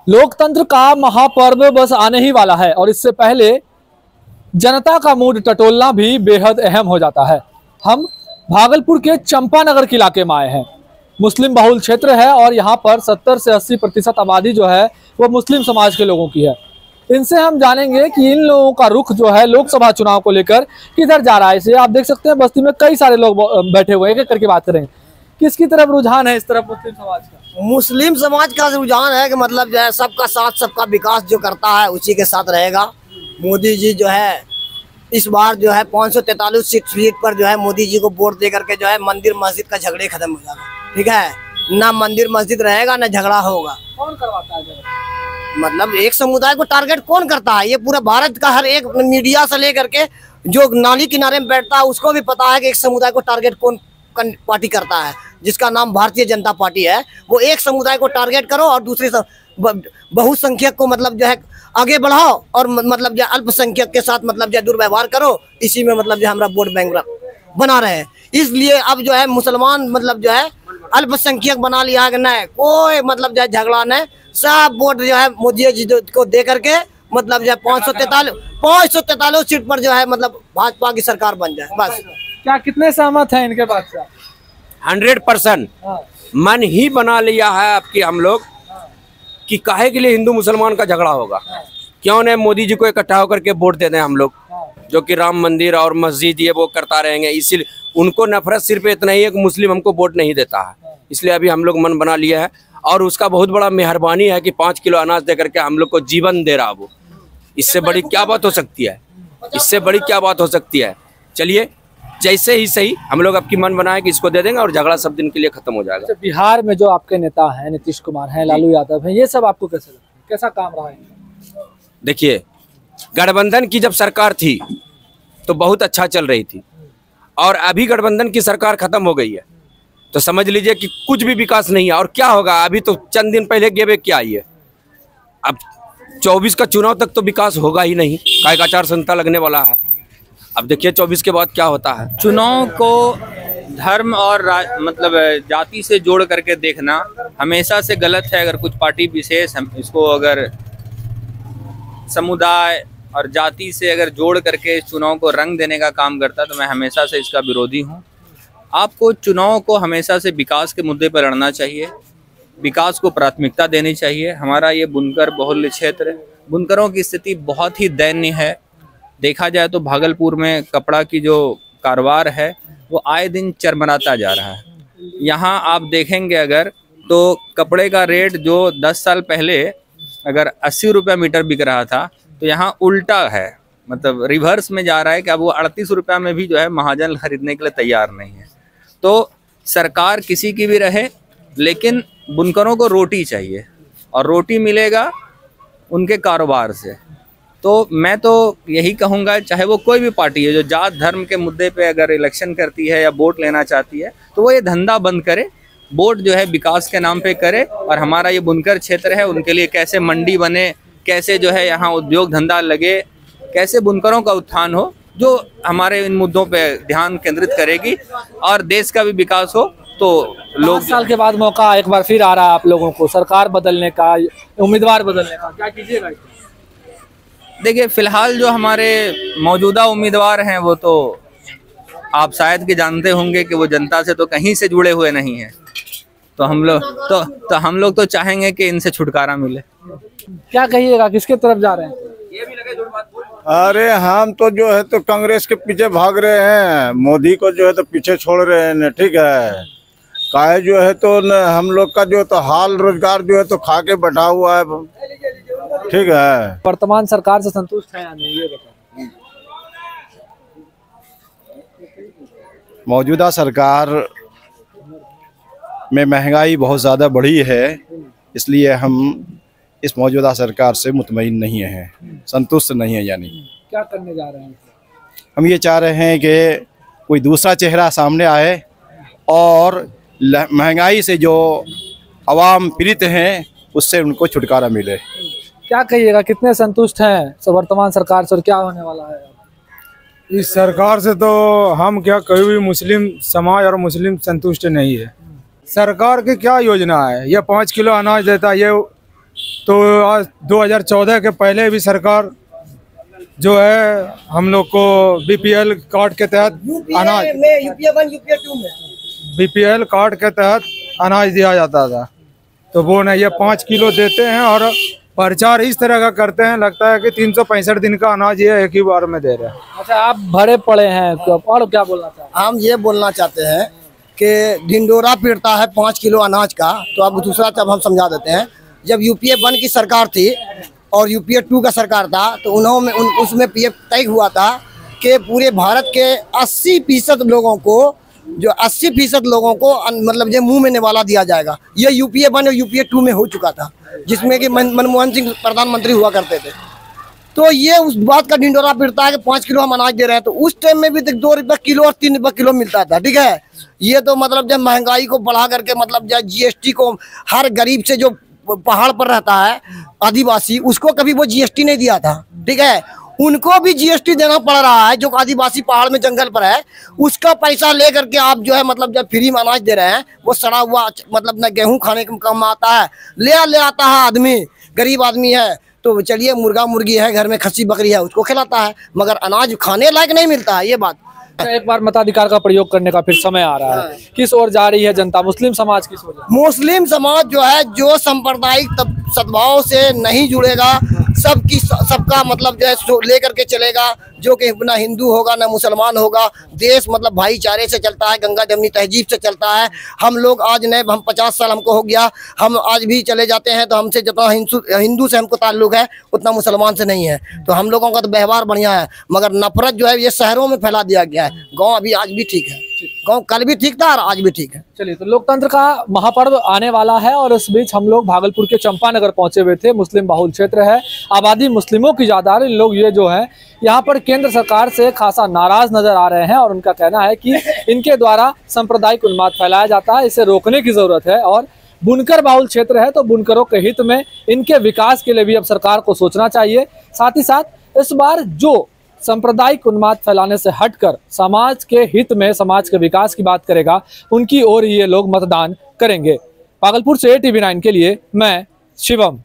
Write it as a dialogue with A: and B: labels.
A: लोकतंत्र का महापर्व बस आने ही वाला है और इससे पहले जनता का मूड टटोलना भी बेहद अहम हो जाता है। हम भागलपुर के चंपानगर के इलाके में आए हैं। मुस्लिम बहुल क्षेत्र है और यहाँ पर 70 से 80% आबादी जो है वो मुस्लिम समाज के लोगों की है। इनसे हम जानेंगे कि इन लोगों का रुख जो है लोकसभा चुनाव को लेकर किधर जा रहा है। इसे आप देख सकते हैं, बस्ती में कई सारे लोग बैठे हुए हैं। एक एक करके बात करेंगे, किसकी तरफ रुझान है इस तरफ मुस्लिम समाज का?
B: मुस्लिम समाज का रुझान है कि मतलब जो है सबका साथ सबका विकास जो करता है उसी के साथ रहेगा। मोदी जी जो है इस बार जो है 543 सीट पर जो है मोदी जी को वोट दे करके जो है मंदिर मस्जिद का झगड़े खत्म हो जाएगा। ठीक है ना, मंदिर मस्जिद रहेगा ना झगड़ा होगा।
A: कौन करवाता है?
B: मतलब एक समुदाय को टारगेट कौन करता है? ये पूरा भारत का हर एक मीडिया से लेकर के जो नाली किनारे में बैठता है उसको भी पता है कि एक समुदाय को टारगेट कौन पार्टी करता है, जिसका नाम भारतीय जनता पार्टी है। वो एक समुदाय को टारगेट करो और दूसरे बहुसंख्यक को मतलब जो है आगे बढ़ाओ और मतलब जो अल्पसंख्यक के साथ मतलब जो दुर्व्यवहार करो। इसी में मतलब जो हमारा वोट बैंक बना रहे हैं। इसलिए अब जो है मुसलमान मतलब जो है अल्पसंख्यक बना लिया है कि नहीं कोई मतलब जो है झगड़ा नहीं, सब वोट जो है मोदी जी को दे करके मतलब जो है 543 सीट पर जो है मतलब भाजपा की सरकार बन जाए बस।
A: क्या कितने सहमत हैं इनके बात से?
C: 100% मन ही बना लिया है आपकी हम लोग कि काहे के लिए हिंदू मुसलमान का झगड़ा होगा। क्यों नहीं मोदी जी को इकट्ठा होकर के वोट दे दें हम लोग, जो कि राम मंदिर और मस्जिद ये वो करता रहेंगे। इसीलिए उनको नफरत सिर्फ इतना ही है कि मुस्लिम हमको वोट नहीं देता है, इसलिए अभी हम लोग मन बना लिया है। और उसका बहुत बड़ा मेहरबानी है कि 5 किलो अनाज दे करके हम लोग को जीवन दे रहा वो। इससे बड़ी क्या बात हो सकती है? इससे बड़ी क्या बात हो सकती है? चलिए जैसे ही सही हम लोग आपकी मन बनाए कि इसको दे देंगे और झगड़ा सब दिन के लिए खत्म हो जाएगा।
A: बिहार में जो आपके नेता हैं नीतीश कुमार हैं, लालू यादव हैं, ये सब आपको कैसे लगता है? कैसा काम रहा है?
C: देखिए, गठबंधन की जब सरकार थी तो बहुत अच्छा चल रही थी और अभी गठबंधन की सरकार खत्म हो गई है तो समझ लीजिए कि कुछ भी विकास नहीं है। और क्या होगा, अभी तो चंद दिन पहले गेबे क्या आई है, अब 24 का चुनाव तक तो विकास होगा ही नहीं, काय का आचार संहिता लगने वाला है। अब देखिए 24 के बाद क्या होता है।
D: चुनाव को धर्म और मतलब जाति से जोड़ करके देखना हमेशा से गलत है। अगर कुछ पार्टी विशेष इसको अगर समुदाय और जाति से अगर जोड़ करके इस चुनाव को रंग देने का काम करता तो मैं हमेशा से इसका विरोधी हूँ। आपको चुनाव को हमेशा से विकास के मुद्दे पर लड़ना चाहिए, विकास को प्राथमिकता देनी चाहिए। हमारा ये बुनकर बहुल्य क्षेत्र, बुनकरों की स्थिति बहुत ही दयनीय है। देखा जाए तो भागलपुर में कपड़ा की जो कारोबार है वो आए दिन चरमराता जा रहा है। यहाँ आप देखेंगे अगर तो कपड़े का रेट जो 10 साल पहले अगर 80 रुपया मीटर बिक रहा था तो यहाँ उल्टा है, मतलब रिवर्स में जा रहा है कि अब वो 38 रुपया में भी जो है महाजन खरीदने के लिए तैयार नहीं है। तो सरकार किसी की भी रहे लेकिन बुनकरों को रोटी चाहिए और रोटी मिलेगा उनके कारोबार से। तो मैं तो यही कहूँगा, चाहे वो कोई भी पार्टी है जो जात धर्म के मुद्दे पे अगर इलेक्शन करती है या वोट लेना चाहती है तो वो ये धंधा बंद करे, वोट जो है विकास के नाम पे करे। और हमारा ये बुनकर क्षेत्र है उनके लिए कैसे मंडी बने, कैसे जो है यहाँ उद्योग धंधा लगे, कैसे बुनकरों का उत्थान हो, जो हमारे इन मुद्दों पे ध्यान केंद्रित करेगी और देश का भी विकास हो। तो लोग
A: 5 साल के बाद मौका एक बार फिर आ रहा है आप लोगों को सरकार बदलने का, उम्मीदवार बदलने का, क्या कीजिएगा?
D: देखिए, फिलहाल जो हमारे मौजूदा उम्मीदवार हैं वो तो आप शायद कि जानते होंगे कि वो जनता से तो कहीं से जुड़े हुए नहीं हैं। तो हम लोग तो चाहेंगे कि इनसे छुटकारा मिले।
A: क्या कहिएगा, किसके तरफ जा रहे हैं?
E: अरे हम तो जो है तो कांग्रेस के पीछे भाग रहे हैं, मोदी को जो है तो पीछे छोड़ रहे हैं। ठीक है, काहे जो है तो हम लोग का जो तो हाल रोजगार जो है तो खा के बैठा हुआ है। ठीक है,
A: वर्तमान सरकार से संतुष्ट है या नहीं, ये बताओ।
E: मौजूदा सरकार में महंगाई बहुत ज़्यादा बढ़ी है, इसलिए हम इस मौजूदा सरकार से मुतमईन नहीं है, संतुष्ट नहीं है। यानी
A: क्या करने जा रहे हैं?
E: हम ये चाह रहे हैं कि कोई दूसरा चेहरा सामने आए और महंगाई से जो आवाम पीड़ित हैं उससे उनको छुटकारा मिले।
A: क्या कहिएगा, कितने संतुष्ट हैं वर्तमान सरकार से और क्या होने वाला है?
F: इस सरकार से तो हम क्या, कोई भी मुस्लिम समाज और मुस्लिम संतुष्ट नहीं है। सरकार की क्या योजना है? ये 5 किलो अनाज देता है, ये तो आज 2014 के पहले भी सरकार जो है हम लोग को बीपीएल कार्ड के तहत अनाज बीपीएल कार्ड के तहत अनाज दिया जाता था। तो वो नहीं, ये 5 किलो देते हैं और प्रचार इस तरह का करते हैं, लगता है कि 365 दिन का अनाज ये एक ही बार में दे रहे हैं।
A: अच्छा, आप भरे पड़े हैं और क्या बोलना चाहते हैं?
B: हम ये बोलना चाहते हैं कि ढिंडोरा पीटता है 5 किलो अनाज का। तो अब दूसरा तब हम समझा देते हैं। जब यूपीए 1 की सरकार थी और यूपीए 2 का सरकार था तो उन्होंने उसमें पीएफ तय हुआ था कि पूरे भारत के 80% लोगों को, जो 80% लोगों को मतलब ये मुंह में निवाला दिया जाएगा। ये यूपीए 1 और यूपीए 2 में हो चुका था, जिसमें कि मनमोहन सिंह प्रधानमंत्री हुआ करते थे। तो ये उस बात का ढिंडोरा पीटता है कि 5 किलो हम अनाज दे रहे हैं। तो उस टाइम में भी 2 रुपये किलो और 3 रुपये किलो मिलता था, ठीक है। ये तो मतलब जब महंगाई को बढ़ा करके, मतलब जब जीएसटी को, हर गरीब से जो पहाड़ पर रहता है आदिवासी, उसको कभी वो जीएसटी नहीं दिया था, ठीक है। उनको भी जीएसटी देना पड़ रहा है। जो आदिवासी पहाड़ में जंगल पर है, उसका पैसा ले करके आप जो है मतलब जब फ्री में अनाज दे रहे हैं, वो सड़ा हुआ मतलब न गेहूं खाने के काम आता है, ले आता है आदमी, गरीब आदमी है तो चलिए मुर्गा मुर्गी है घर में, खस्सी बकरी है, उसको खिलाता है, मगर अनाज खाने लायक नहीं मिलता है। ये बात
A: एक बार मताधिकार का प्रयोग करने का फिर समय आ रहा है, किस ओर जा रही है जनता? मुस्लिम समाज किस ओर?
B: मुस्लिम समाज जो है, जो सांप्रदायिक सद्भाव से नहीं जुड़ेगा, सबका मतलब जो है लेकर के चलेगा, जो कि ना हिंदू होगा ना मुसलमान होगा। देश मतलब भाईचारे से चलता है, गंगा जमनी तहजीब से चलता है। हम लोग आज नहीं, हम 50 साल हमको हो गया, हम आज भी चले जाते हैं तो हमसे जितना हिंदू से हमको ताल्लुक है उतना मुसलमान से नहीं है। तो हम लोगों का तो व्यवहार बढ़िया है, मगर नफरत जो है ये शहरों में फैला दिया गया है। गाँव अभी आज भी ठीक है, गाँव कल भी ठीक था और आज भी ठीक है।
A: चलिए, तो लोकतंत्र का महापर्व आने वाला है और इस बीच हम लोग भागलपुर के चंपानगर पहुंचे हुए थे। मुस्लिम बहुल क्षेत्र है, आबादी मुस्लिमों की ज्यादा है। इन लोग ये जो है यहाँ पर केंद्र सरकार से खासा नाराज नजर आ रहे हैं और उनका कहना है कि इनके द्वारा सांप्रदायिक उन्माद फैलाया जाता है, इसे रोकने की जरूरत है। और बुनकर बहुल क्षेत्र है तो बुनकरों के हित में, इनके विकास के लिए भी अब सरकार को सोचना चाहिए। साथ ही साथ इस बार जो सांप्रदायिक उन्माद फैलाने से हटकर समाज के हित में, समाज के विकास की बात करेगा, उनकी ओर ये लोग मतदान करेंगे। भागलपुर से ATV9 के लिए मैं शिवम।